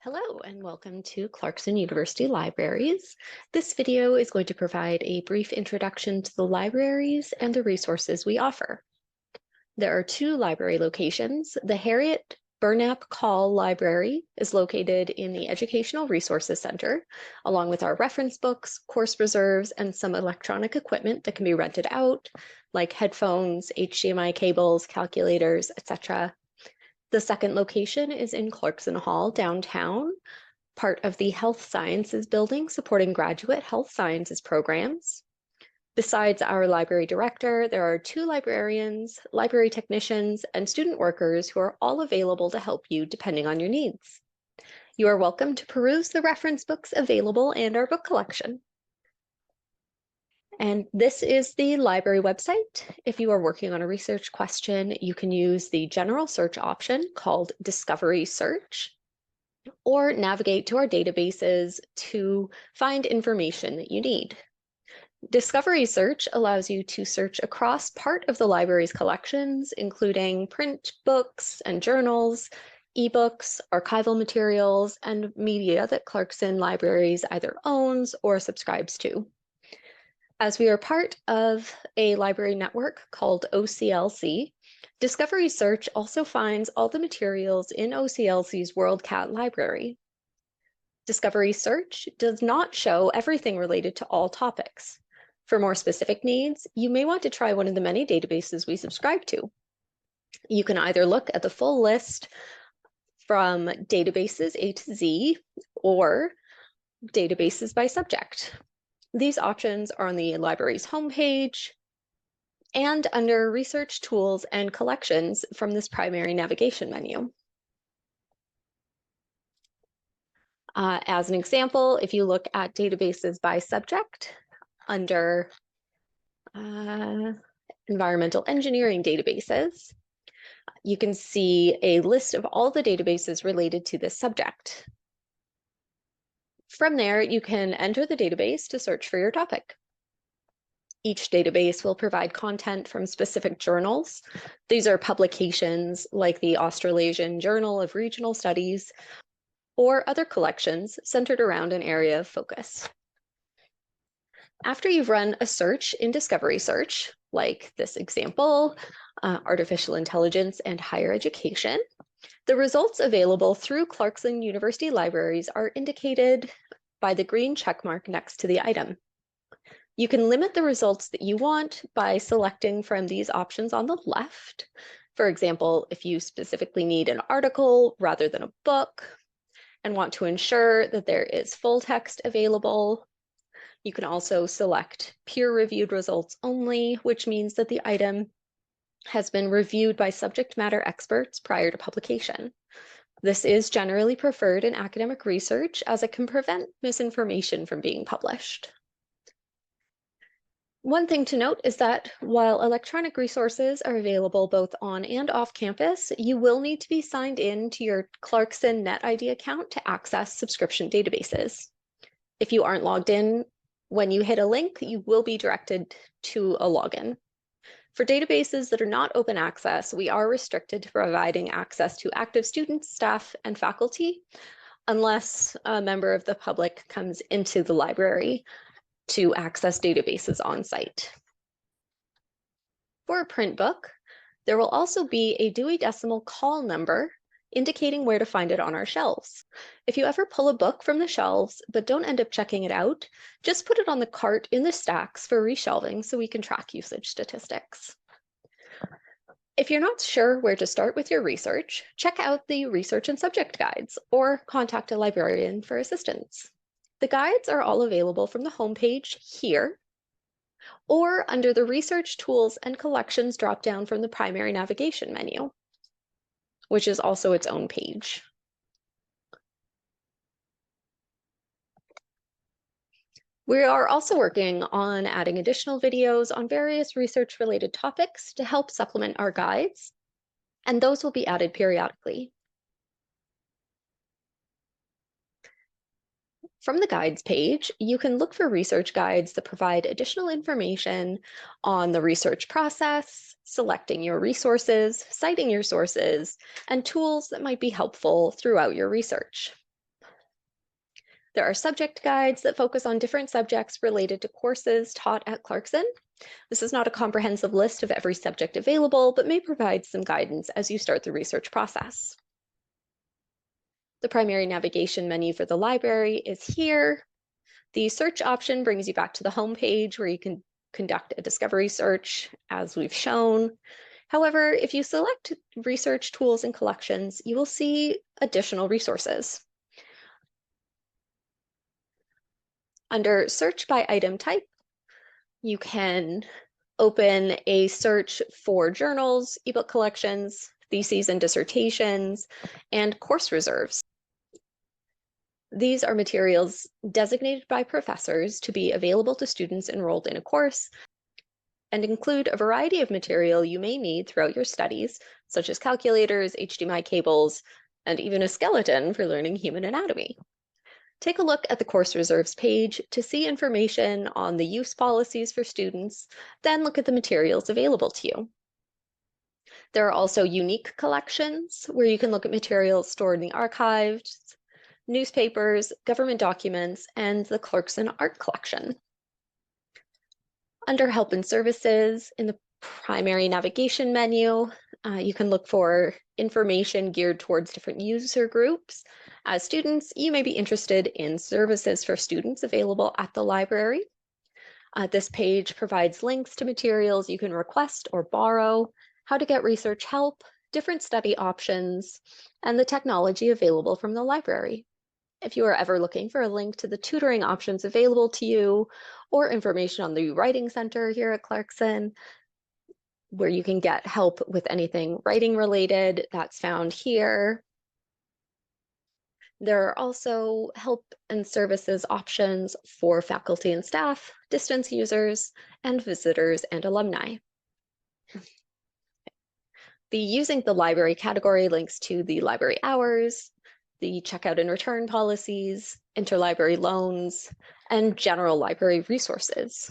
Hello and welcome to Clarkson University Libraries. This video is going to provide a brief introduction to the libraries and the resources we offer. There are two library locations. The Harriet Burnap Call Library is located in the Educational Resources Center, along with our reference books, course reserves, and some electronic equipment that can be rented out, like headphones, HDMI cables, calculators, etc. The second location is in Clarkson Hall downtown, part of the Health Sciences building supporting graduate health sciences programs. Besides our library director, there are two librarians, library technicians, and student workers who are all available to help you depending on your needs. You are welcome to peruse the reference books available and our book collection. And this is the library website. If you are working on a research question, you can use the general search option called Discovery Search, or navigate to our databases to find information that you need. Discovery Search allows you to search across part of the library's collections, including print books and journals, ebooks, archival materials, and media that Clarkson Libraries either owns or subscribes to. As we are part of a library network called OCLC, Discovery Search also finds all the materials in OCLC's WorldCat library. Discovery Search does not show everything related to all topics. For more specific needs, you may want to try one of the many databases we subscribe to. You can either look at the full list from databases A to Z or databases by subject. These options are on the library's homepage and under Research Tools and Collections from this primary navigation menu. As an example, if you look at databases by subject under environmental engineering databases, you can see a list of all the databases related to this subject. From there, you can enter the database to search for your topic. Each database will provide content from specific journals. These are publications like the Australasian Journal of Regional Studies or other collections centered around an area of focus. After you've run a search in Discovery Search, like this example, artificial intelligence and higher education, the results available through Clarkson University Libraries are indicated by the green checkmark next to the item. You can limit the results that you want by selecting from these options on the left. For example, if you specifically need an article rather than a book and want to ensure that there is full text available, you can also select peer-reviewed results only, which means that the item has been reviewed by subject matter experts prior to publication. This is generally preferred in academic research as it can prevent misinformation from being published. One thing to note is that while electronic resources are available both on and off campus, you will need to be signed in to your Clarkson NetID account to access subscription databases. If you aren't logged in, when you hit a link, you will be directed to a login. For databases that are not open access, we are restricted to providing access to active students, staff, and faculty, unless a member of the public comes into the library to access databases on site. For a print book, there will also be a Dewey Decimal call number indicating where to find it on our shelves. If you ever pull a book from the shelves but don't end up checking it out, just put it on the cart in the stacks for reshelving so we can track usage statistics. If you're not sure where to start with your research, check out the research and subject guides or contact a librarian for assistance. The guides are all available from the homepage here or under the Research Tools and Collections dropdown from the primary navigation menu, which is also its own page. We are also working on adding additional videos on various research-related topics to help supplement our guides, and those will be added periodically. From the guides page, you can look for research guides that provide additional information on the research process, selecting your resources, citing your sources, and tools that might be helpful throughout your research. There are subject guides that focus on different subjects related to courses taught at Clarkson. This is not a comprehensive list of every subject available, but may provide some guidance as you start the research process. The primary navigation menu for the library is here. The search option brings you back to the home page where you can conduct a discovery search, as we've shown. However, if you select Research Tools and Collections, you will see additional resources. Under Search by Item Type, you can open a search for journals, ebook collections, theses and dissertations, and course reserves. These are materials designated by professors to be available to students enrolled in a course and include a variety of material you may need throughout your studies, such as calculators, HDMI cables, and even a skeleton for learning human anatomy. Take a look at the course reserves page to see information on the use policies for students, then look at the materials available to you. There are also unique collections where you can look at materials stored in the archives, newspapers, government documents, and the Clarkson Art Collection. Under Help and Services, in the primary navigation menu, you can look for information geared towards different user groups. As students, you may be interested in services for students available at the library. This page provides links to materials you can request or borrow, how to get research help, different study options, and the technology available from the library. If you are ever looking for a link to the tutoring options available to you or information on the Writing Center here at Clarkson, where you can get help with anything writing related, that's found here. There are also help and services options for faculty and staff, distance users, and visitors and alumni. The Using the Library category links to the library hours, the checkout and return policies, interlibrary loans, and general library resources.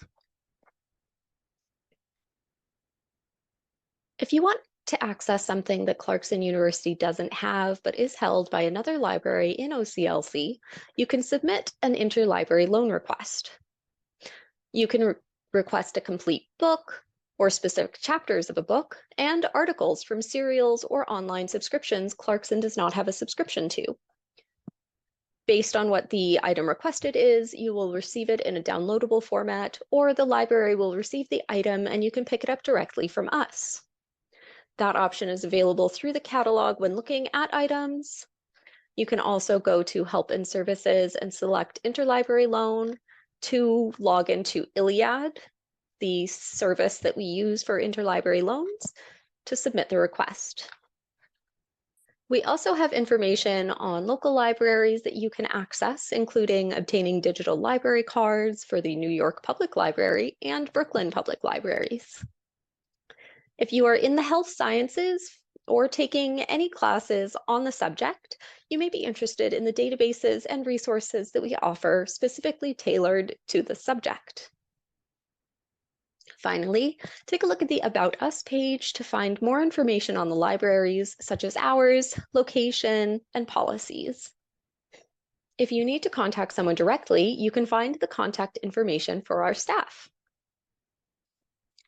If you want to access something that Clarkson University doesn't have but is held by another library in OCLC, you can submit an interlibrary loan request. You can request a complete book or specific chapters of a book and articles from serials or online subscriptions Clarkson does not have a subscription to. Based on what the item requested is, you will receive it in a downloadable format, or the library will receive the item and you can pick it up directly from us. That option is available through the catalog when looking at items. You can also go to Help and Services and select Interlibrary Loan to log into ILLiad, the service that we use for interlibrary loans, to submit the request. We also have information on local libraries that you can access, including obtaining digital library cards for the New York Public Library and Brooklyn Public Libraries. If you are in the health sciences or taking any classes on the subject, you may be interested in the databases and resources that we offer specifically tailored to the subject. Finally, take a look at the About Us page to find more information on the libraries, such as hours, location, and policies. If you need to contact someone directly, you can find the contact information for our staff.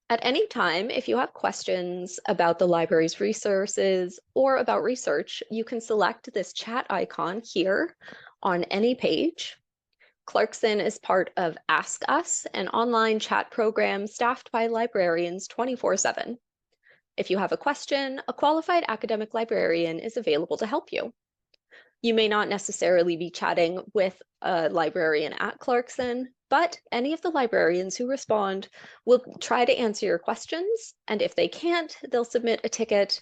At any time, if you have questions about the library's resources or about research, you can select this chat icon here on any page. Clarkson is part of Ask Us, an online chat program staffed by librarians 24/7. If you have a question, a qualified academic librarian is available to help you. You may not necessarily be chatting with a librarian at Clarkson, but any of the librarians who respond will try to answer your questions, and if they can't, they'll submit a ticket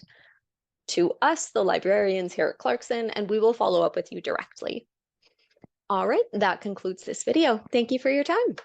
to us, the librarians here at Clarkson, and we will follow up with you directly. All right, that concludes this video. Thank you for your time.